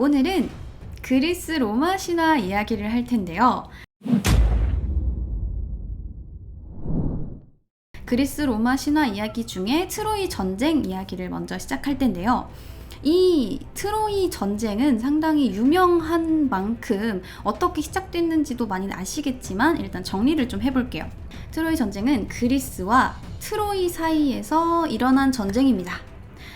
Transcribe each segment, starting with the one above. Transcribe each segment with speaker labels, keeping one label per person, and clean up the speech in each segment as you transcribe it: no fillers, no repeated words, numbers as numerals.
Speaker 1: 오늘은 그리스 로마 신화 이야기를 할 텐데요. 그리스 로마 신화 이야기 중에 트로이 전쟁 이야기를 먼저 시작할 텐데요. 이 트로이 전쟁은 상당히 유명한 만큼 어떻게 시작됐는지도 많이 아시겠지만 일단 정리를 좀 해볼게요. 트로이 전쟁은 그리스와 트로이 사이에서 일어난 전쟁입니다.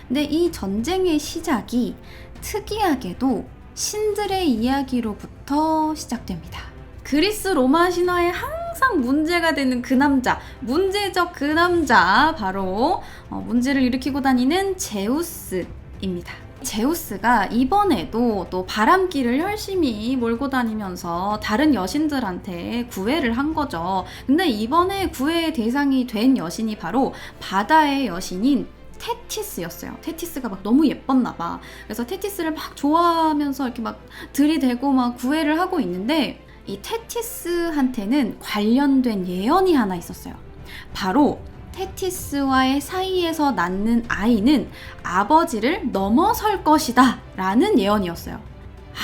Speaker 1: 근데 이 전쟁의 시작이 특이하게도 신들의 이야기로부터 시작됩니다. 그리스 로마 신화에 항상 문제가 되는 그 남자, 문제적 그 남자, 바로 문제를 일으키고 다니는 제우스입니다. 제우스가 이번에도 또 바람길을 열심히 몰고 다니면서 다른 여신들한테 구애를 한 거죠. 근데 이번에 구애의 대상이 된 여신이 바로 바다의 여신인 테티스였어요. 테티스가 막 너무 예뻤나 봐. 그래서 테티스를 막 좋아하면서 이렇게 막 들이대고 막 구애를 하고 있는데 이 테티스한테는 관련된 예언이 하나 있었어요. 바로 테티스와의 사이에서 낳는 아이는 아버지를 넘어설 것이다 라는 예언이었어요.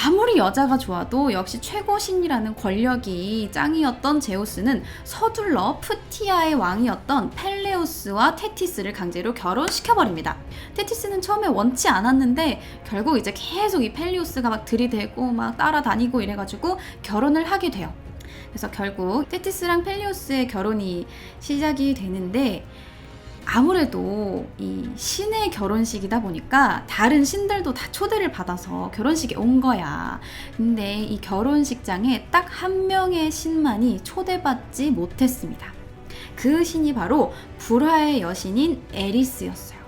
Speaker 1: 아무리 여자가 좋아도 역시 최고신이라는 권력이 짱이었던 제우스는 서둘러 푸티아의 왕이었던 펠레우스와 테티스를 강제로 결혼시켜버립니다. 테티스는 처음에 원치 않았는데 결국 이제 계속 이 펠레우스가 막 들이대고 막 따라다니고 이래가지고 결혼을 하게 돼요. 그래서 결국 테티스랑 펠레우스의 결혼이 시작이 되는데 아무래도 이 신의 결혼식이다 보니까 다른 신들도 다 초대를 받아서 결혼식에 온 거야. 근데 이 결혼식장에 딱 한 명의 신만이 초대받지 못했습니다. 그 신이 바로 불화의 여신인 에리스였어요.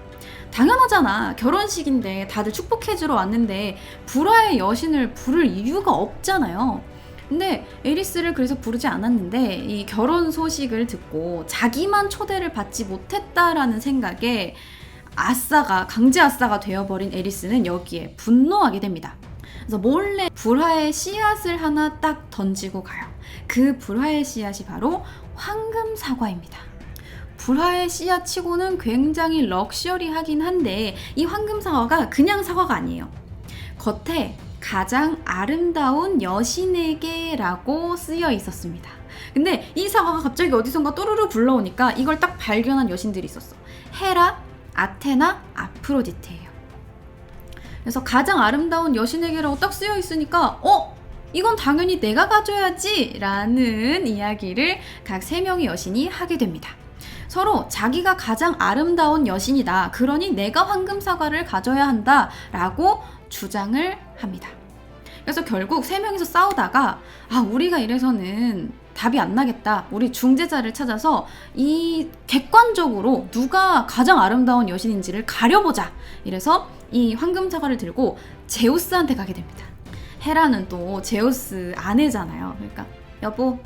Speaker 1: 당연하잖아. 결혼식인데 다들 축복해주러 왔는데 불화의 여신을 부를 이유가 없잖아요. 근데 에리스를 그래서 부르지 않았는데 이 결혼 소식을 듣고 자기만 초대를 받지 못했다라는 생각에 강제 아싸가 되어버린 에리스는 여기에 분노하게 됩니다. 그래서 몰래 불화의 씨앗을 하나 딱 던지고 가요. 그 불화의 씨앗이 바로 황금 사과입니다. 불화의 씨앗 치고는 굉장히 럭셔리하긴 한데 이 황금 사과가 그냥 사과가 아니에요. 겉에 가장 아름다운 여신에게 라고 쓰여 있었습니다. 근데 이 사과가 갑자기 어디선가 또르르 불러오니까 이걸 딱 발견한 여신들이 있었어. 헤라, 아테나, 아프로디테예요. 그래서 가장 아름다운 여신에게라고 딱 쓰여 있으니까 이건 당연히 내가 가져야지 라는 이야기를 각 3명의 여신이 하게 됩니다. 서로 자기가 가장 아름다운 여신이다. 그러니 내가 황금 사과를 가져야 한다 라고 주장을 합니다. 그래서 결국 3명이서 싸우다가 우리가 이래서는 답이 안 나겠다. 우리 중재자를 찾아서 이 객관적으로 누가 가장 아름다운 여신인지를 가려보자. 이래서 이 황금 사과를 들고 제우스한테 가게 됩니다. 헤라는 또 제우스 아내잖아요. 그러니까 여보,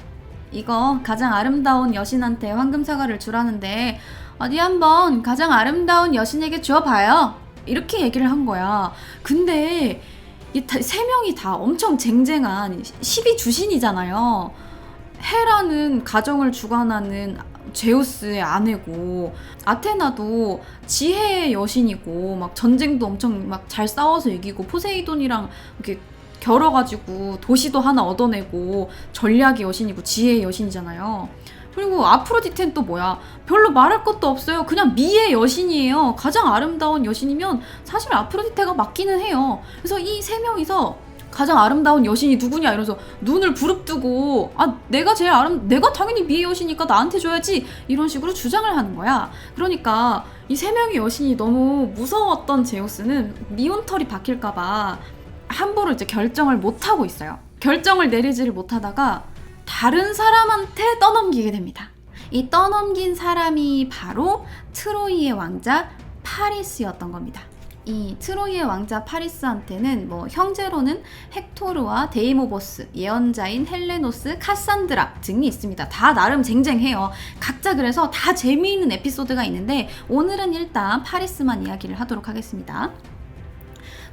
Speaker 1: 이거 가장 아름다운 여신한테 황금 사과를 주라는데 어디 한번 가장 아름다운 여신에게 줘봐요. 이렇게 얘기를 한 거야. 근데 이 3명이 다 엄청 쟁쟁한 12주신이잖아요. 헤라는 가정을 주관하는 제우스의 아내고 아테나도 지혜의 여신이고 막 전쟁도 엄청 막 잘 싸워서 이기고 포세이돈이랑 이렇게 결어가지고 도시도 하나 얻어내고 전략의 여신이고 지혜의 여신이잖아요. 그리고 아프로디테는 또 뭐야? 별로 말할 것도 없어요. 그냥 미의 여신이에요. 가장 아름다운 여신이면 사실 아프로디테가 맞기는 해요. 그래서 이 3명이서 가장 아름다운 여신이 누구냐 이러면서 눈을 부릅뜨고 내가 당연히 미의 여신이니까 나한테 줘야지 이런 식으로 주장을 하는 거야. 그러니까 이 3명의 여신이 너무 무서웠던 제우스는 미운털이 박힐까봐 함부로 이제 결정을 못하고 있어요. 결정을 내리지를 못하다가 다른 사람한테 떠넘기게 됩니다. 이 떠넘긴 사람이 바로 트로이의 왕자 파리스였던 겁니다. 이 트로이의 왕자 파리스한테는 형제로는 헥토르와 데이모보스, 예언자인 헬레노스, 카산드라 등이 있습니다. 다 나름 쟁쟁해요. 각자 그래서 다 재미있는 에피소드가 있는데 오늘은 일단 파리스만 이야기를 하도록 하겠습니다.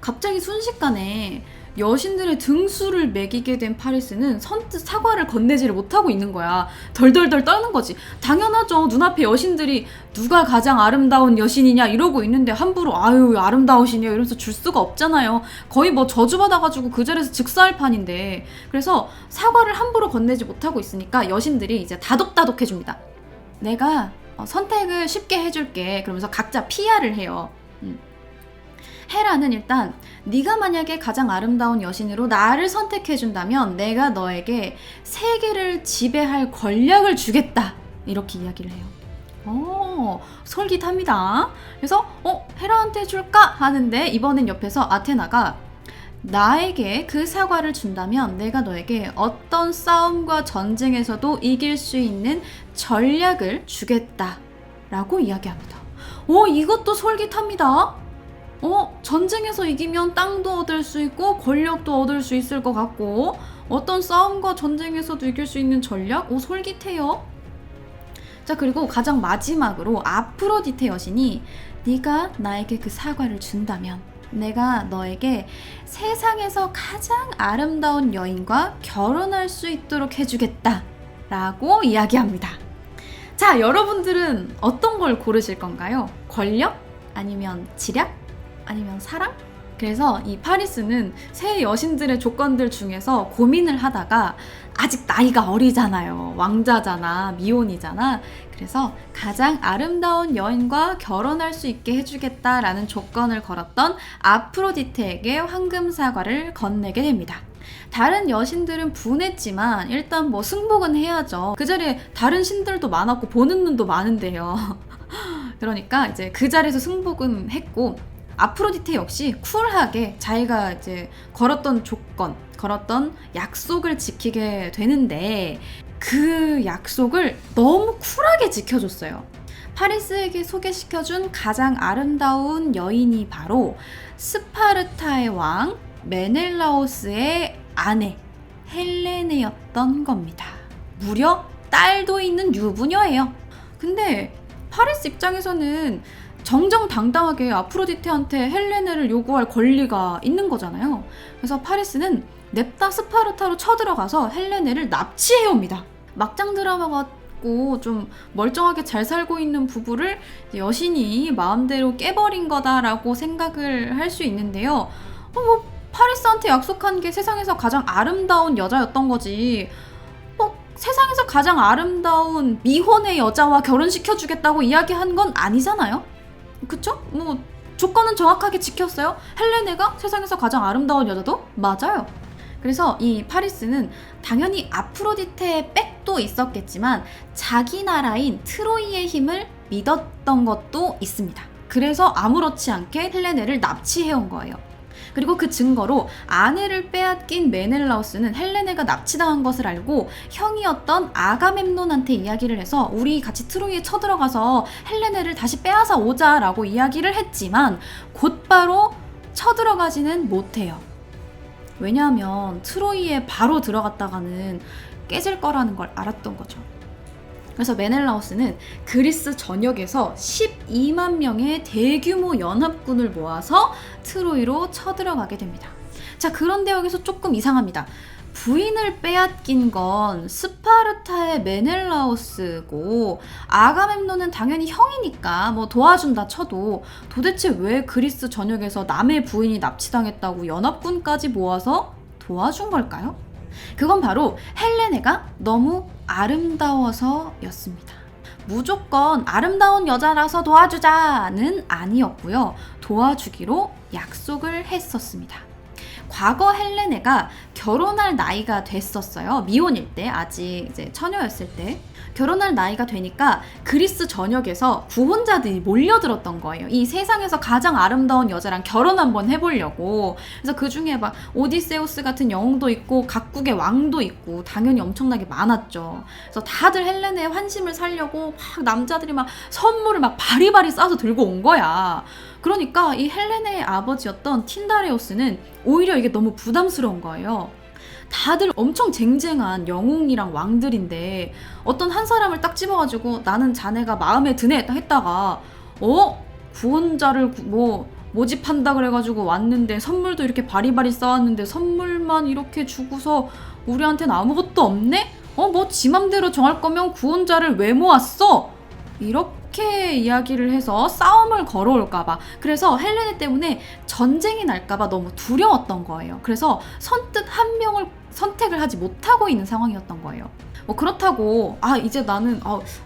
Speaker 1: 갑자기 순식간에 여신들의 등수를 매기게 된 파리스는 선뜻 사과를 건네지를 못하고 있는 거야. 덜덜덜 떠는 거지. 당연하죠. 눈앞에 여신들이 누가 가장 아름다운 여신이냐 이러고 있는데 함부로 아유 아름다우시네요 이러면서 줄 수가 없잖아요. 거의 뭐 저주받아가지고 그 자리에서 즉사할 판인데. 그래서 사과를 함부로 건네지 못하고 있으니까 여신들이 이제 다독다독 해줍니다. 내가 선택을 쉽게 해줄게. 그러면서 각자 PR을 해요. 헤라는 일단 네가 만약에 가장 아름다운 여신으로 나를 선택해준다면 내가 너에게 세계를 지배할 권력을 주겠다. 이렇게 이야기를 해요. 솔깃합니다. 그래서 헤라한테 줄까? 하는데 이번엔 옆에서 아테나가 나에게 그 사과를 준다면 내가 너에게 어떤 싸움과 전쟁에서도 이길 수 있는 전략을 주겠다 라고 이야기합니다. 이것도 솔깃합니다. 전쟁에서 이기면 땅도 얻을 수 있고 권력도 얻을 수 있을 것 같고 어떤 싸움과 전쟁에서도 이길 수 있는 전략? 솔깃해요. 자, 그리고 가장 마지막으로 아프로디테 여신이 네가 나에게 그 사과를 준다면 내가 너에게 세상에서 가장 아름다운 여인과 결혼할 수 있도록 해주겠다 라고 이야기합니다. 자, 여러분들은 어떤 걸 고르실 건가요? 권력? 아니면 지략? 아니면 사랑? 그래서 이 파리스는 세 여신들의 조건들 중에서 고민을 하다가 아직 나이가 어리잖아요. 왕자잖아. 미혼이잖아. 그래서 가장 아름다운 여인과 결혼할 수 있게 해주겠다라는 조건을 걸었던 아프로디테에게 황금 사과를 건네게 됩니다. 다른 여신들은 분했지만 일단 뭐 승복은 해야죠. 그 자리에 다른 신들도 많았고 보는 눈도 많은데요. 그러니까 이제 그 자리에서 승복은 했고 아프로디테 역시 쿨하게 자기가 이제 걸었던 조건, 걸었던 약속을 지키게 되는데 그 약속을 너무 쿨하게 지켜줬어요. 파리스에게 소개시켜준 가장 아름다운 여인이 바로 스파르타의 왕 메넬라오스의 아내 헬레네였던 겁니다. 무려 딸도 있는 유부녀예요. 근데 파리스 입장에서는 정정당당하게 아프로디테한테 헬레네를 요구할 권리가 있는 거잖아요. 그래서 파리스는 냅다 스파르타로 쳐들어가서 헬레네를 납치해옵니다. 막장 드라마 같고 좀 멀쩡하게 잘 살고 있는 부부를 여신이 마음대로 깨버린 거다라고 생각을 할 수 있는데요. 파리스한테 약속한 게 세상에서 가장 아름다운 여자였던 거지. 세상에서 가장 아름다운 미혼의 여자와 결혼시켜주겠다고 이야기한 건 아니잖아요? 그쵸? 조건은 정확하게 지켰어요. 헬레네가 세상에서 가장 아름다운 여자도 맞아요. 그래서 이 파리스는 당연히 아프로디테의 백도 있었겠지만 자기 나라인 트로이의 힘을 믿었던 것도 있습니다. 그래서 아무렇지 않게 헬레네를 납치해온 거예요. 그리고 그 증거로 아내를 빼앗긴 메넬라우스는 헬레네가 납치당한 것을 알고 형이었던 아가멤논한테 이야기를 해서 우리 같이 트로이에 쳐들어가서 헬레네를 다시 빼앗아 오자라고 이야기를 했지만 곧바로 쳐들어가지는 못해요. 왜냐하면 트로이에 바로 들어갔다가는 깨질 거라는 걸 알았던 거죠. 그래서 메넬라우스는 그리스 전역에서 12만 명의 대규모 연합군을 모아서 트로이로 쳐들어가게 됩니다. 자, 그런데 여기서 조금 이상합니다. 부인을 빼앗긴 건 스파르타의 메넬라우스고 아가멤논은 당연히 형이니까 뭐 도와준다 쳐도 도대체 왜 그리스 전역에서 남의 부인이 납치당했다고 연합군까지 모아서 도와준 걸까요? 그건 바로 헬레네가 너무 아름다워서였습니다. 무조건 아름다운 여자라서 도와주자는 아니었고요. 도와주기로 약속을 했었습니다. 과거 헬레네가 결혼할 나이가 됐었어요. 미혼일 때, 아직 이제 처녀였을 때. 결혼할 나이가 되니까 그리스 전역에서 구혼자들이 몰려들었던 거예요. 이 세상에서 가장 아름다운 여자랑 결혼 한번 해보려고. 그래서 그 중에 막 오디세우스 같은 영웅도 있고 각국의 왕도 있고 당연히 엄청나게 많았죠. 그래서 다들 헬레네의 환심을 사려고 막 남자들이 막 선물을 막 바리바리 싸서 들고 온 거야. 그러니까 이 헬레네의 아버지였던 틴다레오스는 오히려 이게 너무 부담스러운 거예요. 다들 엄청 쟁쟁한 영웅이랑 왕들인데 어떤 한 사람을 딱 집어가지고 나는 자네가 마음에 드네 했다가 구원자를 모집한다 그래가지고 왔는데 선물도 이렇게 바리바리 쌓았는데 선물만 이렇게 주고서 우리한테는 아무것도 없네? 뭐 지 맘대로 정할 거면 구원자를 왜 모았어? 이렇게 이야기를 해서 싸움을 걸어올까봐, 그래서 헬레네 때문에 전쟁이 날까봐 너무 두려웠던 거예요. 그래서 선뜻 한 명을 선택을 하지 못하고 있는 상황이었던 거예요. 그렇다고 이제 나는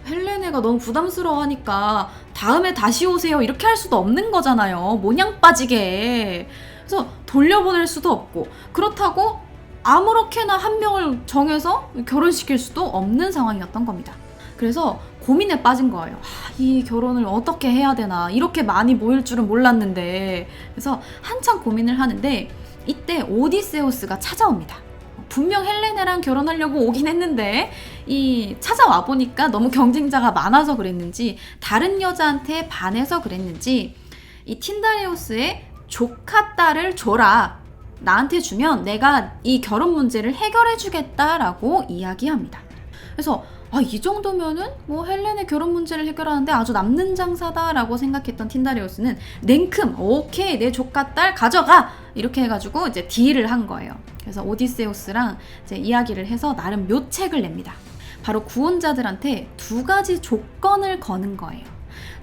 Speaker 1: 헬레네가 너무 부담스러워하니까 다음에 다시 오세요 이렇게 할 수도 없는 거잖아요. 모냥 빠지게. 그래서 돌려보낼 수도 없고, 그렇다고 아무렇게나 한 명을 정해서 결혼시킬 수도 없는 상황이었던 겁니다. 그래서 고민에 빠진 거예요. 이 결혼을 어떻게 해야 되나, 이렇게 많이 모일 줄은 몰랐는데. 그래서 한참 고민을 하는데 이때 오디세우스가 찾아옵니다. 분명 헬레네랑 결혼하려고 오긴 했는데 찾아와 보니까 너무 경쟁자가 많아서 그랬는지, 다른 여자한테 반해서 그랬는지 이 틴다레우스의 조카 딸을 줘라, 나한테 주면 내가 이 결혼 문제를 해결해 주겠다라고 이야기합니다. 그래서 이 정도면은 뭐 헬렌의 결혼 문제를 해결하는데 아주 남는 장사다라고 생각했던 틴다레우스는 냉큼 오케이, 내 조카 딸 가져가, 이렇게 해가지고 이제 딜을 한 거예요. 그래서 오디세우스랑 이제 이야기를 해서 나름 묘책을 냅니다. 바로 구원자들한테 2가지 조건을 거는 거예요.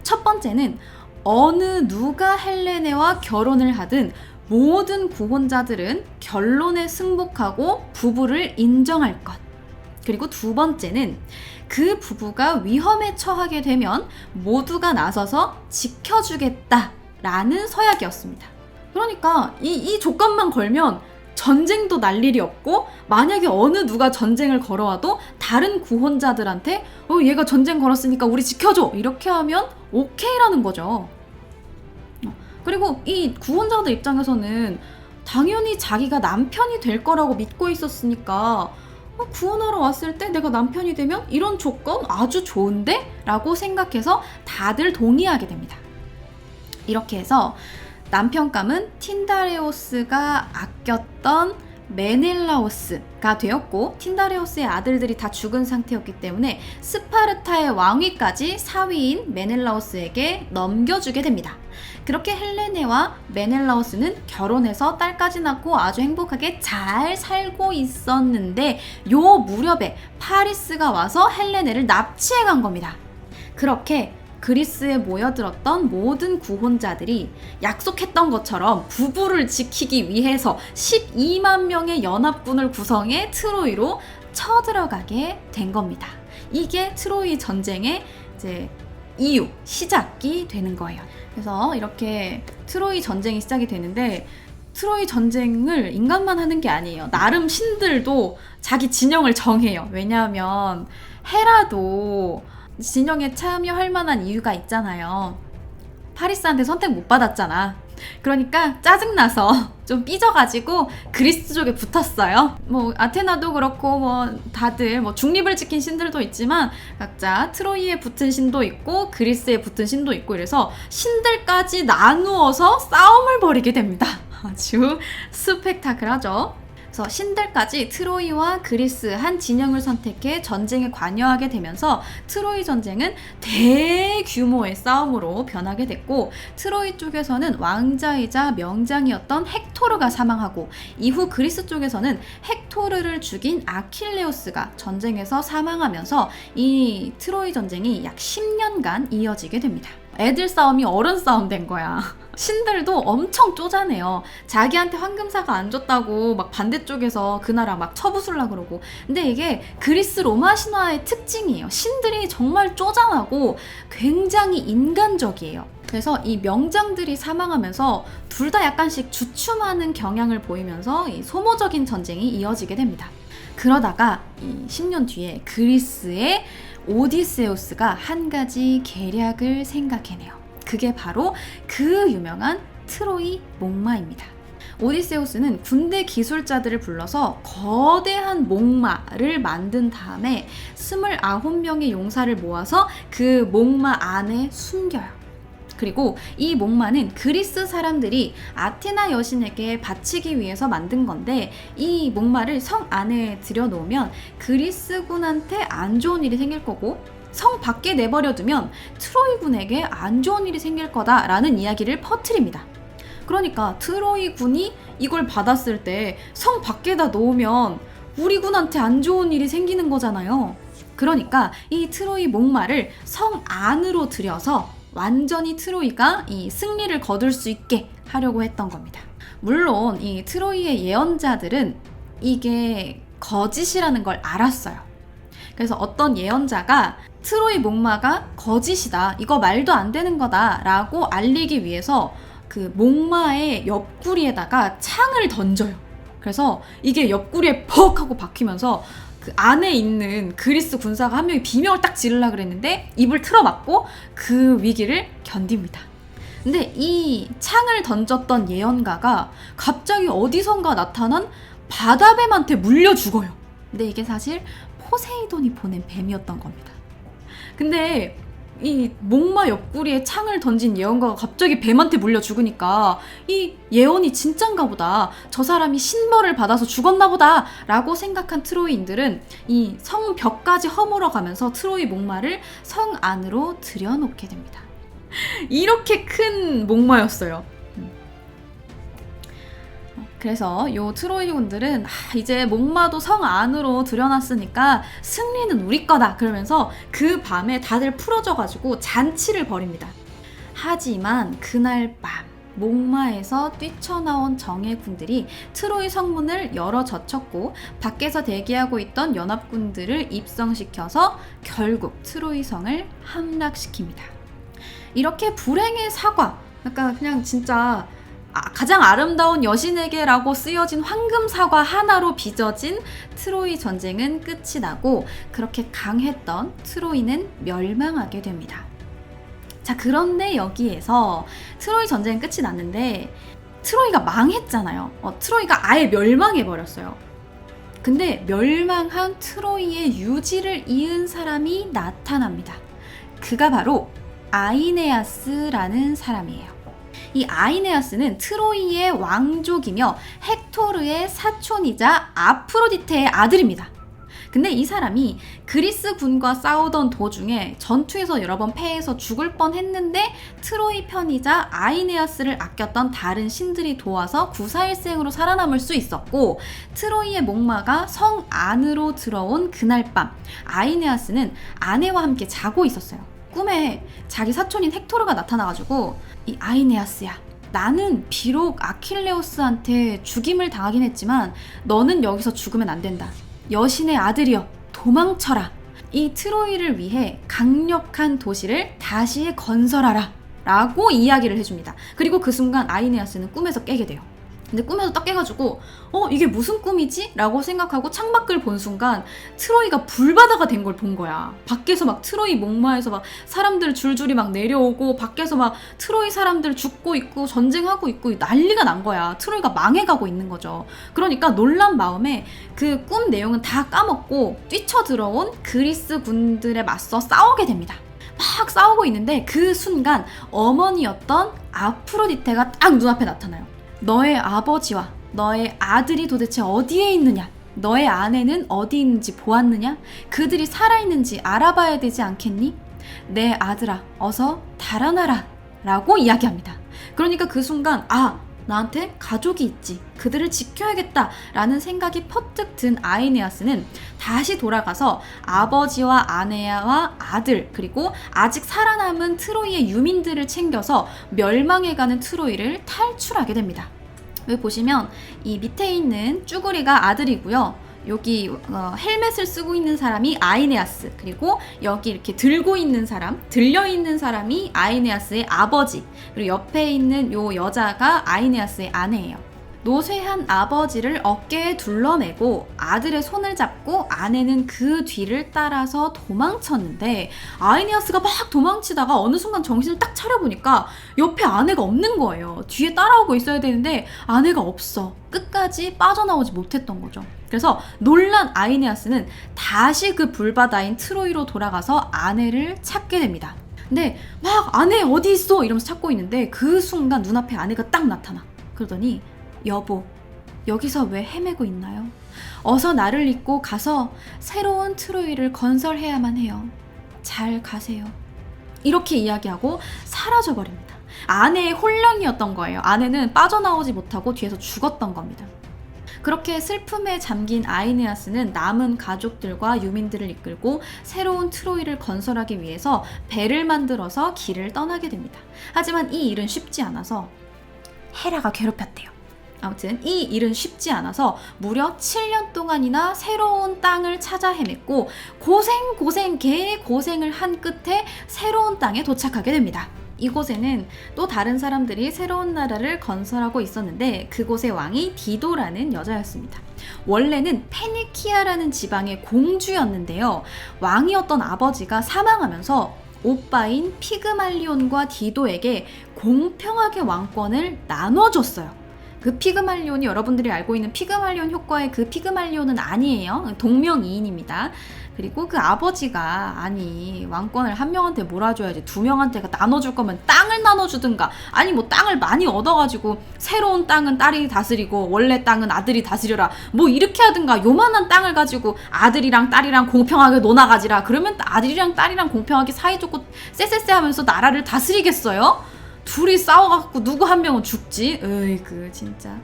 Speaker 1: 첫 번째는 어느 누가 헬레네와 결혼을 하든 모든 구원자들은 결론에 승복하고 부부를 인정할 것. 그리고 2번째는 그 부부가 위험에 처하게 되면 모두가 나서서 지켜주겠다라는 서약이었습니다. 그러니까 이 조건만 걸면 전쟁도 날 일이 없고, 만약에 어느 누가 전쟁을 걸어와도 다른 구원자들한테 얘가 전쟁 걸었으니까 우리 지켜줘, 이렇게 하면 오케이라는 거죠. 그리고 이 구원자들 입장에서는 당연히 자기가 남편이 될 거라고 믿고 있었으니까 구원하러 왔을 때 내가 남편이 되면 이런 조건 아주 좋은데? 라고 생각해서 다들 동의하게 됩니다. 이렇게 해서 남편감은 틴다레오스가 아꼈던 메넬라오스가 되었고, 틴다레오스의 아들들이 다 죽은 상태였기 때문에 스파르타의 왕위까지 사위인 메넬라오스에게 넘겨주게 됩니다. 그렇게 헬레네와 메넬라오스는 결혼해서 딸까지 낳고 아주 행복하게 잘 살고 있었는데, 요 무렵에 파리스가 와서 헬레네를 납치해 간 겁니다. 그렇게 그리스에 모여들었던 모든 구혼자들이 약속했던 것처럼 부부를 지키기 위해서 12만 명의 연합군을 구성해 트로이로 쳐들어가게 된 겁니다. 이게 트로이 전쟁의 이제 이유, 시작이 되는 거예요. 그래서 이렇게 트로이 전쟁이 시작이 되는데, 트로이 전쟁을 인간만 하는 게 아니에요. 나름 신들도 자기 진영을 정해요. 왜냐하면 헤라도 진영에 참여할 만한 이유가 있잖아요. 파리스한테 선택 못 받았잖아. 그러니까 짜증나서 좀 삐져가지고 그리스 쪽에 붙었어요. 뭐 아테나도 그렇고 뭐 다들 뭐 중립을 지킨 신들도 있지만 각자 트로이에 붙은 신도 있고 그리스에 붙은 신도 있고, 이래서 신들까지 나누어서 싸움을 벌이게 됩니다. 아주 스펙타클하죠. 그래서 신들까지 트로이와 그리스 한 진영을 선택해 전쟁에 관여하게 되면서 트로이 전쟁은 대규모의 싸움으로 변하게 됐고, 트로이 쪽에서는 왕자이자 명장이었던 헥토르가 사망하고, 이후 그리스 쪽에서는 헥토르를 죽인 아킬레우스가 전쟁에서 사망하면서 이 트로이 전쟁이 약 10년간 이어지게 됩니다. 애들 싸움이 어른 싸움 된 거야. 신들도 엄청 쪼잔해요. 자기한테 황금사가 안 줬다고 막 반대쪽에서 그 나라 막 쳐부술라 그러고. 근데 이게 그리스 로마 신화의 특징이에요. 신들이 정말 쪼잔하고 굉장히 인간적이에요. 그래서 이 명장들이 사망하면서 둘 다 약간씩 주춤하는 경향을 보이면서 이 소모적인 전쟁이 이어지게 됩니다. 그러다가 이 10년 뒤에 그리스의 오디세우스가 한 가지 계략을 생각해내요. 그게 바로 그 유명한 트로이 목마입니다. 오디세우스는 군대 기술자들을 불러서 거대한 목마를 만든 다음에 29명의 용사를 모아서 그 목마 안에 숨겨요. 그리고 이 목마는 그리스 사람들이 아테나 여신에게 바치기 위해서 만든 건데, 이 목마를 성 안에 들여놓으면 그리스군한테 안 좋은 일이 생길 거고, 성 밖에 내버려두면 트로이군에게 안 좋은 일이 생길 거다라는 이야기를 퍼뜨립니다. 그러니까 트로이 군이 이걸 받았을 때 성 밖에다 놓으면 우리 군한테 안 좋은 일이 생기는 거잖아요. 그러니까 이 트로이 목마를 성 안으로 들여서 완전히 트로이가 이 승리를 거둘 수 있게 하려고 했던 겁니다. 물론 이 트로이의 예언자들은 이게 거짓이라는 걸 알았어요. 그래서 어떤 예언자가 트로이 목마가 거짓이다, 이거 말도 안 되는 거다 라고 알리기 위해서 그 목마의 옆구리에다가 창을 던져요. 그래서 이게 옆구리에 퍽 하고 박히면서 그 안에 있는 그리스 군사가 한 명이 비명을 딱 지르려고 그랬는데 입을 틀어막고 그 위기를 견딥니다. 근데 이 창을 던졌던 예언가가 갑자기 어디선가 나타난 바다뱀한테 물려 죽어요. 근데 이게 사실 포세이돈이 보낸 뱀이었던 겁니다. 근데 이 목마 옆구리에 창을 던진 예언가가 갑자기 뱀한테 물려 죽으니까 이 예언이 진짠가 보다, 저 사람이 신벌을 받아서 죽었나 보다 라고 생각한 트로이인들은 이 성벽까지 허물어 가면서 트로이 목마를 성 안으로 들여놓게 됩니다. 이렇게 큰 목마였어요. 그래서 요 트로이군들은 이제 목마도 성 안으로 들여놨으니까 승리는 우리 거다 그러면서 그 밤에 다들 풀어져가지고 잔치를 벌입니다. 하지만 그날 밤 목마에서 뛰쳐나온 정예군들이 트로이 성문을 열어 젖혔고 밖에서 대기하고 있던 연합군들을 입성시켜서 결국 트로이 성을 함락시킵니다. 이렇게 불행의 사과, 약간 그냥 진짜 가장 아름다운 여신에게라고 쓰여진 황금 사과 하나로 빚어진 트로이 전쟁은 끝이 나고 그렇게 강했던 트로이는 멸망하게 됩니다. 자, 그런데 여기에서 트로이 전쟁은 끝이 났는데 트로이가 망했잖아요. 트로이가 아예 멸망해버렸어요. 근데 멸망한 트로이의 유지를 이은 사람이 나타납니다. 그가 바로 아이네아스라는 사람이에요. 이 아이네아스는 트로이의 왕족이며 헥토르의 사촌이자 아프로디테의 아들입니다. 근데 이 사람이 그리스 군과 싸우던 도중에 전투에서 여러 번 패해서 죽을 뻔했는데 트로이 편이자 아이네아스를 아꼈던 다른 신들이 도와서 구사일생으로 살아남을 수 있었고, 트로이의 목마가 성 안으로 들어온 그날 밤 아이네아스는 아내와 함께 자고 있었어요. 꿈에 자기 사촌인 헥토르가 나타나가지고 이 아이네아스야, 나는 비록 아킬레우스한테 죽임을 당하긴 했지만 너는 여기서 죽으면 안 된다. 여신의 아들이여, 도망쳐라. 이 트로이를 위해 강력한 도시를 다시 건설하라 라고 이야기를 해줍니다. 그리고 그 순간 아이네아스는 꿈에서 깨게 돼요. 근데 꿈에서 딱 깨가지고 이게 무슨 꿈이지? 라고 생각하고 창밖을 본 순간 트로이가 불바다가 된 걸 본 거야. 밖에서 막 트로이 목마에서 막 사람들 줄줄이 막 내려오고 밖에서 막 트로이 사람들 죽고 있고 전쟁하고 있고 난리가 난 거야. 트로이가 망해가고 있는 거죠. 그러니까 놀란 마음에 그 꿈 내용은 다 까먹고 뛰쳐들어온 그리스 군들에 맞서 싸우게 됩니다. 막 싸우고 있는데 그 순간 어머니였던 아프로디테가 딱 눈앞에 나타나요. 너의 아버지와 너의 아들이 도대체 어디에 있느냐? 너의 아내는 어디 있는지 보았느냐? 그들이 살아있는지 알아봐야 되지 않겠니? 내 아들아, 어서 달아나라 라고 이야기합니다. 그러니까 그 순간 나한테 가족이 있지, 그들을 지켜야겠다 라는 생각이 퍼뜩 든 아이네아스는 다시 돌아가서 아버지와 아내와 아들, 그리고 아직 살아남은 트로이의 유민들을 챙겨서 멸망해가는 트로이를 탈출하게 됩니다. 여기 보시면 이 밑에 있는 쭈구리가 아들이고요. 여기 헬멧을 쓰고 있는 사람이 아이네아스, 그리고 여기 이렇게 들고 있는 사람, 들려있는 사람이 아이네아스의 아버지, 그리고 옆에 있는 요 여자가 아이네아스의 아내예요. 노쇠한 아버지를 어깨에 둘러매고 아들의 손을 잡고 아내는 그 뒤를 따라서 도망쳤는데, 아이네아스가 막 도망치다가 어느 순간 정신을 딱 차려보니까 옆에 아내가 없는 거예요. 뒤에 따라오고 있어야 되는데 아내가 없어. 끝까지 빠져나오지 못했던 거죠. 그래서 놀란 아이네아스는 다시 그 불바다인 트로이로 돌아가서 아내를 찾게 됩니다. 근데 막 아내 어디 있어? 이러면서 찾고 있는데 그 순간 눈앞에 아내가 딱 나타나. 그러더니 여보, 여기서 왜 헤매고 있나요? 어서 나를 잊고 가서 새로운 트로이를 건설해야만 해요. 잘 가세요. 이렇게 이야기하고 사라져버립니다. 아내의 혼령이었던 거예요. 아내는 빠져나오지 못하고 뒤에서 죽었던 겁니다. 그렇게 슬픔에 잠긴 아이네아스는 남은 가족들과 유민들을 이끌고 새로운 트로이를 건설하기 위해서 배를 만들어서 길을 떠나게 됩니다. 하지만 이 일은 쉽지 않아서 헤라가 괴롭혔대요. 아무튼 이 일은 쉽지 않아서 무려 7년 동안이나 새로운 땅을 찾아 헤맸고 고생을 한 끝에 새로운 땅에 도착하게 됩니다. 이곳에는 또 다른 사람들이 새로운 나라를 건설하고 있었는데 그곳의 왕이 디도라는 여자였습니다. 원래는 페니키아라는 지방의 공주였는데요. 왕이었던 아버지가 사망하면서 오빠인 피그말리온과 디도에게 공평하게 왕권을 나눠줬어요. 그 피그말리온이 여러분들이 알고 있는 피그말리온 효과의 그 피그말리온은 아니에요. 동명이인입니다. 그리고 그 아버지가 아니 왕권을 한 명한테 몰아줘야지 두 명한테 나눠줄 거면 땅을 나눠주든가 아니 뭐 땅을 많이 얻어가지고 새로운 땅은 딸이 다스리고 원래 땅은 아들이 다스려라 뭐 이렇게 하든가 요만한 땅을 가지고 아들이랑 딸이랑 공평하게 논아가지라 그러면 아들이랑 딸이랑 공평하게 사이좋고 쎄쎄쎄 하면서 나라를 다스리겠어요? 둘이 싸워갖고 누구 한 명은 죽지? 으이그 진짜.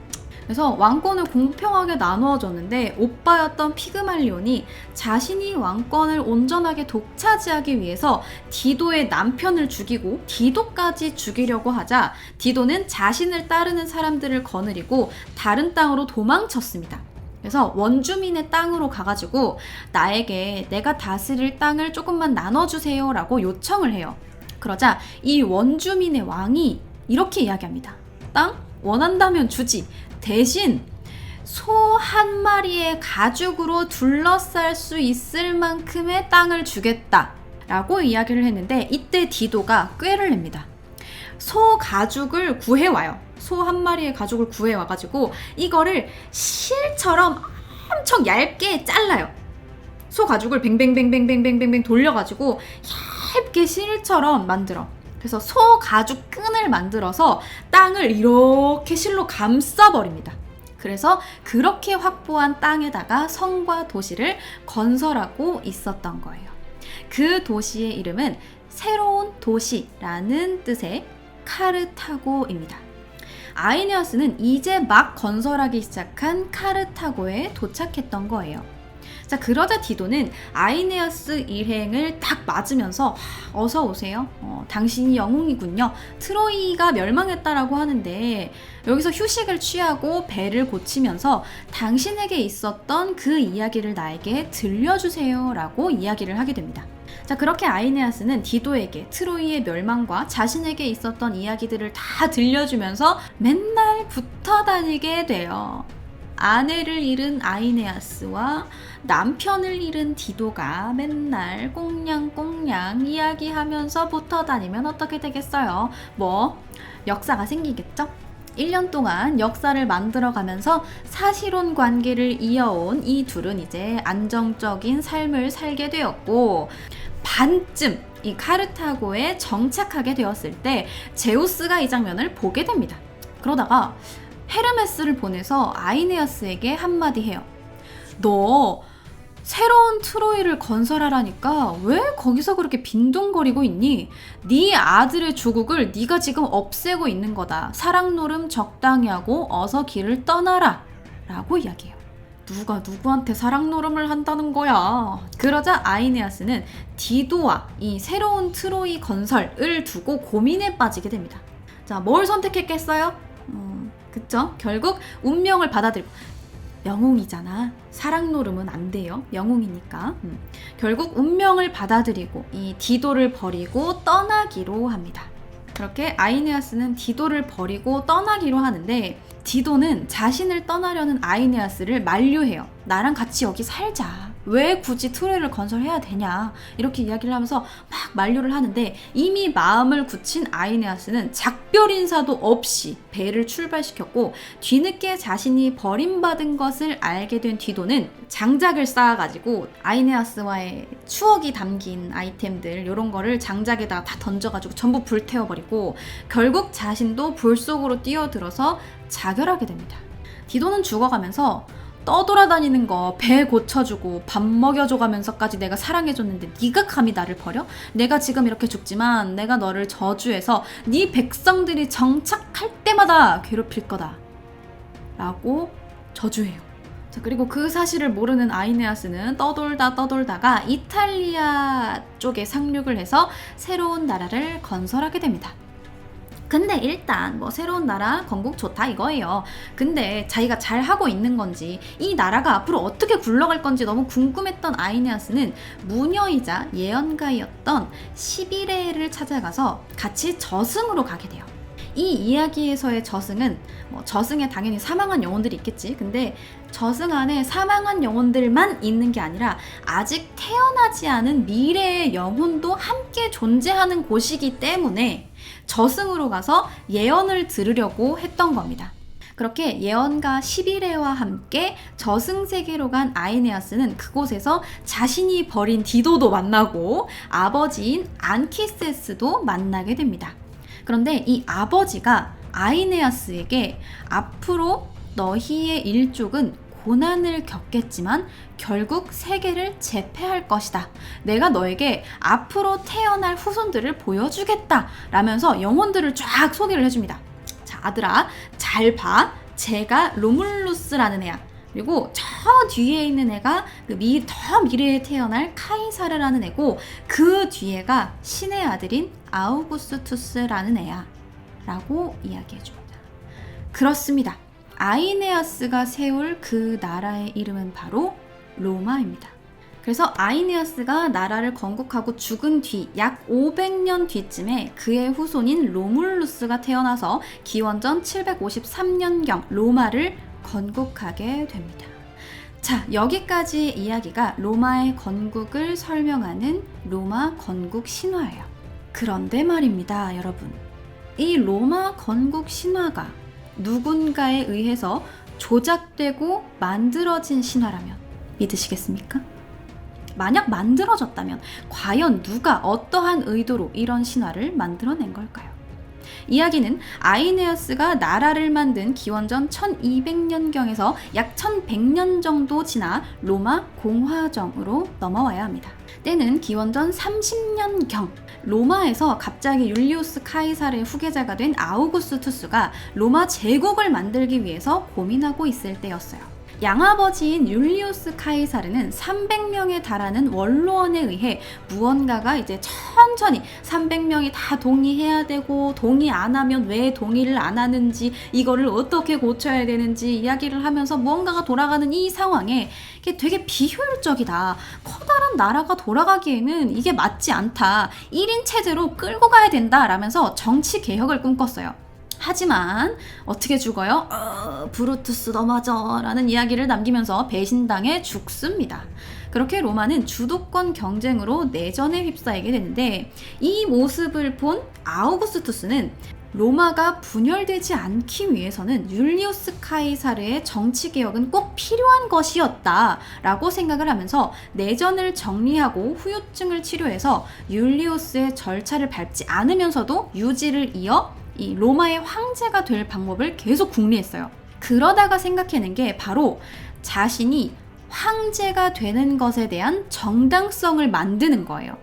Speaker 1: 그래서 왕권을 공평하게 나누어줬는데 오빠였던 피그말리온이 자신이 왕권을 온전하게 독차지하기 위해서 디도의 남편을 죽이고 디도까지 죽이려고 하자 디도는 자신을 따르는 사람들을 거느리고 다른 땅으로 도망쳤습니다. 그래서 원주민의 땅으로 가가지고 나에게 내가 다스릴 땅을 조금만 나눠주세요 라고 요청을 해요. 그러자 이 원주민의 왕이 이렇게 이야기합니다. 땅? 원한다면 주지. 대신 소 한 마리의 가죽으로 둘러쌀 수 있을 만큼의 땅을 주겠다 라고 이야기를 했는데 이때 디도가 꾀를 냅니다. 소 가죽을 구해와요. 소 한 마리의 가죽을 구해와가지고 이거를 실처럼 엄청 얇게 잘라요. 소 가죽을 뱅뱅뱅뱅뱅뱅뱅 돌려가지고 얇게 실처럼 만들어. 그래서 소 가죽 끈을 만들어서 땅을 이렇게 실로 감싸버립니다. 그래서 그렇게 확보한 땅에다가 성과 도시를 건설하고 있었던 거예요. 그 도시의 이름은 새로운 도시라는 뜻의 카르타고입니다. 아이네아스는 이제 막 건설하기 시작한 카르타고에 도착했던 거예요. 자, 그러자 디도는 아이네아스 일행을 딱 맞으면서 어서 오세요. 당신이 영웅이군요. 트로이가 멸망했다라고 하는데 여기서 휴식을 취하고 배를 고치면서 당신에게 있었던 그 이야기를 나에게 들려주세요 라고 이야기를 하게 됩니다. 자, 그렇게 아이네아스는 디도에게 트로이의 멸망과 자신에게 있었던 이야기들을 다 들려주면서 맨날 붙어 다니게 돼요. 아내를 잃은 아이네아스와 남편을 잃은 디도가 맨날 꽁냥꽁냥 이야기하면서 붙어 다니면 어떻게 되겠어요? 뭐 역사가 생기겠죠? 1년 동안 역사를 만들어가면서 사실혼 관계를 이어온 이 둘은 이제 안정적인 삶을 살게 되었고 반쯤 이 카르타고에 정착하게 되었을 때 제우스가 이 장면을 보게 됩니다. 그러다가 헤르메스를 보내서 아이네아스에게 한마디 해요. 너 새로운 트로이를 건설하라니까 왜 거기서 그렇게 빈둥거리고 있니? 네 아들의 조국을 네가 지금 없애고 있는 거다. 사랑노름 적당히 하고 어서 길을 떠나라 라고 이야기해요. 누가 누구한테 사랑노름을 한다는 거야. 그러자 아이네아스는 디도와 이 새로운 트로이 건설을 두고 고민에 빠지게 됩니다. 자, 뭘 선택했겠어요? 그쵸? 결국 운명을 받아들이고 영웅이잖아. 사랑노름은 안 돼요. 영웅이니까. 결국 운명을 받아들이고 이 디도를 버리고 떠나기로 합니다. 그렇게 아이네아스는 디도를 버리고 떠나기로 하는데 디도는 자신을 떠나려는 아이네아스를 만류해요. 나랑 같이 여기 살자. 왜 굳이 트로이를 건설해야 되냐 이렇게 이야기를 하면서 막 만류를 하는데 이미 마음을 굳힌 아이네아스는 작별 인사도 없이 배를 출발시켰고 뒤늦게 자신이 버림받은 것을 알게 된 디도는 장작을 쌓아가지고 아이네아스와의 추억이 담긴 아이템들 이런 거를 장작에다가 다 던져가지고 전부 불태워버리고 결국 자신도 불 속으로 뛰어들어서 자결하게 됩니다. 디도는 죽어가면서 떠돌아다니는 거, 배 고쳐주고 밥 먹여줘가면서까지 내가 사랑해줬는데 네가 감히 나를 버려? 내가 지금 이렇게 죽지만 내가 너를 저주해서 네 백성들이 정착할 때마다 괴롭힐 거다 라고 저주해요. 자, 그리고 그 사실을 모르는 아이네아스는 떠돌다가 이탈리아 쪽에 상륙을 해서 새로운 나라를 건설하게 됩니다. 근데 일단 뭐 새로운 나라 건국 좋다 이거예요. 근데 자기가 잘 하고 있는 건지 이 나라가 앞으로 어떻게 굴러갈 건지 너무 궁금했던 아이네아스는 무녀이자 예언가였던 시비레를 찾아가서 같이 저승으로 가게 돼요. 이 이야기에서의 저승은 뭐 저승에 당연히 사망한 영혼들이 있겠지. 근데 저승 안에 사망한 영혼들만 있는 게 아니라 아직 태어나지 않은 미래의 영혼도 함께 존재하는 곳이기 때문에 저승으로 가서 예언을 들으려고 했던 겁니다. 그렇게 예언가 시비레와 함께 저승세계로 간 아이네아스는 그곳에서 자신이 버린 디도도 만나고 아버지인 안키세스도 만나게 됩니다. 그런데 이 아버지가 아이네아스에게 앞으로 너희의 일족은 고난을 겪겠지만 결국 세계를 제패할 것이다. 내가 너에게 앞으로 태어날 후손들을 보여주겠다. 라면서 영혼들을 쫙 소개를 해줍니다. 자, 아들아, 잘 봐. 쟤가 로물루스라는 애야. 그리고 저 뒤에 있는 애가 더 미래에 태어날 카이사르라는 애고 그 뒤에가 신의 아들인 아우구스투스라는 애야. 라고 이야기해줍니다. 그렇습니다. 아이네아스가 세울 그 나라의 이름은 바로 로마입니다. 그래서 아이네아스가 나라를 건국하고 죽은 뒤 약 500년 뒤쯤에 그의 후손인 로물루스가 태어나서 기원전 753년경 로마를 건국하게 됩니다. 자, 여기까지 이야기가 로마의 건국을 설명하는 로마 건국 신화예요. 그런데 말입니다, 여러분. 이 로마 건국 신화가 누군가에 의해서 조작되고 만들어진 신화라면 믿으시겠습니까? 만약 만들어졌다면 과연 누가 어떠한 의도로 이런 신화를 만들어낸 걸까요? 이야기는 아이네아스가 나라를 만든 기원전 1200년경에서 약 1100년 정도 지나 로마 공화정으로 넘어와야 합니다. 때는 기원전 30년경 로마에서 갑자기 율리우스 카이사르의 후계자가 된 아우구스투스가 로마 제국을 만들기 위해서 고민하고 있을 때였어요. 양아버지인 율리우스 카이사르는 300명에 달하는 원로원에 의해 무언가가 이제 천천히 300명이 다 동의해야 되고 동의 안 하면 왜 동의를 안 하는지 이거를 어떻게 고쳐야 되는지 이야기를 하면서 무언가가 돌아가는 이 상황에 이게 되게 비효율적이다. 커다란 나라가 돌아가기에는 이게 맞지 않다. 1인 체제로 끌고 가야 된다. 라면서 정치 개혁을 꿈꿨어요. 하지만 어떻게 죽어요? 브루투스 너 맞아 라는 이야기를 남기면서 배신당해 죽습니다. 그렇게 로마는 주도권 경쟁으로 내전에 휩싸이게 되는데 이 모습을 본 아우구스투스는 로마가 분열되지 않기 위해서는 율리우스 카이사르의 정치개혁은 꼭 필요한 것이었다 라고 생각을 하면서 내전을 정리하고 후유증을 치료해서 율리우스의 절차를 밟지 않으면서도 유지를 이어 이 로마의 황제가 될 방법을 계속 궁리했어요. 그러다가 생각해낸 게 바로 자신이 황제가 되는 것에 대한 정당성을 만드는 거예요.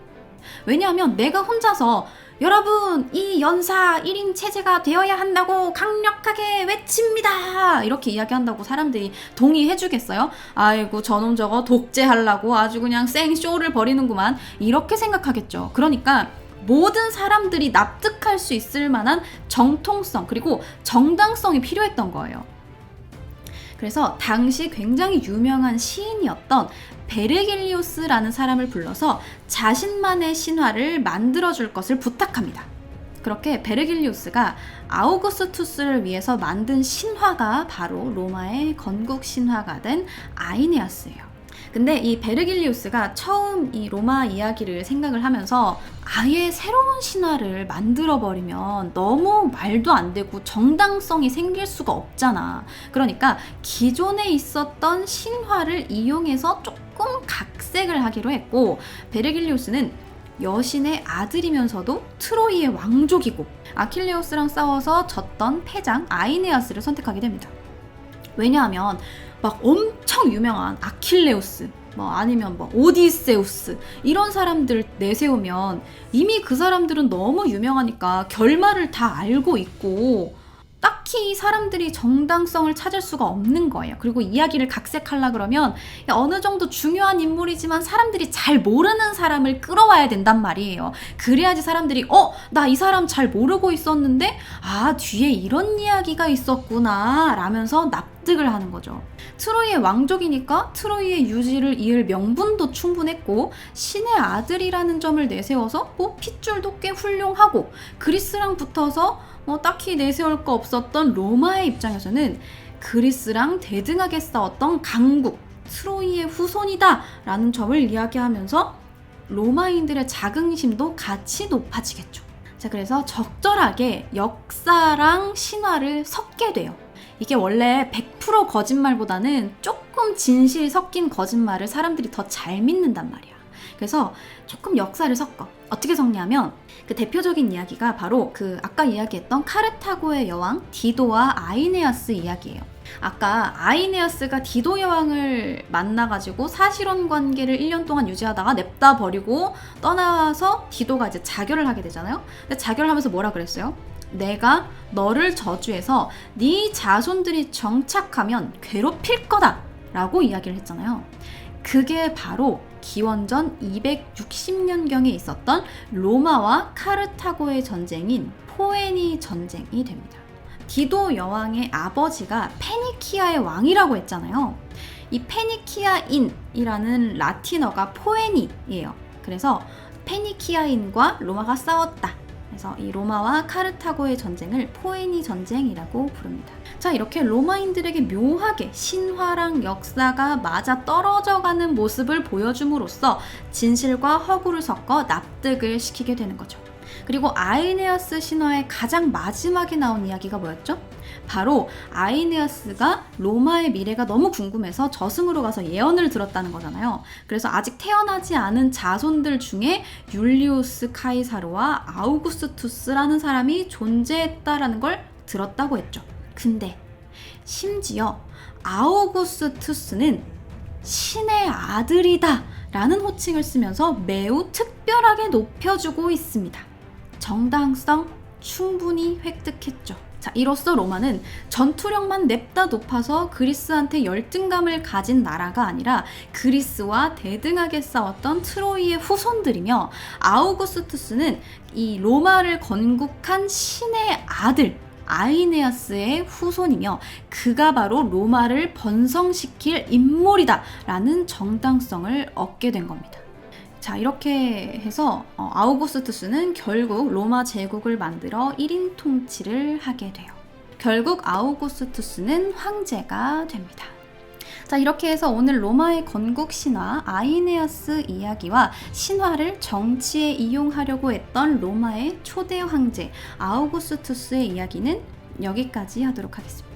Speaker 1: 왜냐하면 내가 혼자서 여러분 이 연사 1인 체제가 되어야 한다고 강력하게 외칩니다 이렇게 이야기한다고 사람들이 동의해 주겠어요? 아이고 저놈 저거 독재하려고 아주 그냥 생쇼를 벌이는구만 이렇게 생각하겠죠. 그러니까 모든 사람들이 납득할 수 있을 만한 정통성 그리고 정당성이 필요했던 거예요. 그래서 당시 굉장히 유명한 시인이었던 베르길리우스라는 사람을 불러서 자신만의 신화를 만들어줄 것을 부탁합니다. 그렇게 베르길리우스가 아우구스투스를 위해서 만든 신화가 바로 로마의 건국 신화가 된 아이네아스예요. 근데 이 베르길리우스가 처음 이 로마 이야기를 생각을 하면서 아예 새로운 신화를 만들어버리면 너무 말도 안 되고 정당성이 생길 수가 없잖아. 그러니까 기존에 있었던 신화를 이용해서 조금 각색을 하기로 했고 베르길리우스는 여신의 아들이면서도 트로이의 왕족이고 아킬레우스랑 싸워서 졌던 패장 아이네아스를 선택하게 됩니다. 왜냐하면 막 엄청 유명한 아킬레우스, 아니면 오디세우스 이런 사람들 내세우면 이미 그 사람들은 너무 유명하니까 결말을 다 알고 있고 딱히 사람들이 정당성을 찾을 수가 없는 거예요. 그리고 이야기를 각색하려 그러면 어느 정도 중요한 인물이지만 사람들이 잘 모르는 사람을 끌어와야 된단 말이에요. 그래야지 사람들이 나 이 사람 잘 모르고 있었는데 뒤에 이런 이야기가 있었구나 라면서 납득을 하는 거죠. 트로이의 왕족이니까 트로이의 유지를 이을 명분도 충분했고 신의 아들이라는 점을 내세워서 핏줄도 꽤 훌륭하고 그리스랑 붙어서 딱히 내세울 거 없었던 로마의 입장에서는 그리스랑 대등하게 싸웠던 강국 트로이의 후손이다 라는 점을 이야기하면서 로마인들의 자긍심도 같이 높아지겠죠. 자, 그래서 적절하게 역사랑 신화를 섞게 돼요. 이게 원래 100% 거짓말보다는 조금 진실 섞인 거짓말을 사람들이 더 잘 믿는단 말이야. 그래서 조금 역사를 섞어. 어떻게 섞냐면 그 대표적인 이야기가 바로 그 아까 이야기했던 카르타고의 여왕 디도와 아이네아스 이야기예요. 아까 아이네아스가 디도 여왕을 만나가지고 사실혼 관계를 1년 동안 유지하다가 냅다 버리고 떠나서 디도가 이제 자결을 하게 되잖아요. 근데 자결을 하면서 뭐라 그랬어요? 내가 너를 저주해서 네 자손들이 정착하면 괴롭힐 거다 라고 이야기를 했잖아요. 그게 바로 기원전 260년경에 있었던 로마와 카르타고의 전쟁인 포에니 전쟁이 됩니다. 디도 여왕의 아버지가 페니키아의 왕이라고 했잖아요. 이 페니키아인이라는 라틴어가 포에니예요. 그래서 페니키아인과 로마가 싸웠다. 그래서 이 로마와 카르타고의 전쟁을 포에니 전쟁이라고 부릅니다. 자, 이렇게 로마인들에게 묘하게 신화랑 역사가 맞아 떨어져가는 모습을 보여줌으로써 진실과 허구를 섞어 납득을 시키게 되는 거죠. 그리고 아이네아스 신화의 가장 마지막에 나온 이야기가 뭐였죠? 바로 아이네아스가 로마의 미래가 너무 궁금해서 저승으로 가서 예언을 들었다는 거잖아요. 그래서 아직 태어나지 않은 자손들 중에 율리우스 카이사르와 아우구스투스라는 사람이 존재했다라는 걸 들었다고 했죠. 근데 심지어 아우구스투스는 신의 아들이다 라는 호칭을 쓰면서 매우 특별하게 높여주고 있습니다. 정당성 충분히 획득했죠. 자, 이로써 로마는 전투력만 냅다 높아서 그리스한테 열등감을 가진 나라가 아니라 그리스와 대등하게 싸웠던 트로이의 후손들이며 아우구스투스는 이 로마를 건국한 신의 아들 아이네아스의 후손이며 그가 바로 로마를 번성시킬 인물이다 라는 정당성을 얻게 된 겁니다. 자, 이렇게 해서 아우구스투스는 결국 로마 제국을 만들어 1인 통치를 하게 돼요. 결국 아우구스투스는 황제가 됩니다. 자, 이렇게 해서 오늘 로마의 건국 신화 아이네아스 이야기와 신화를 정치에 이용하려고 했던 로마의 초대 황제 아우구스투스의 이야기는 여기까지 하도록 하겠습니다.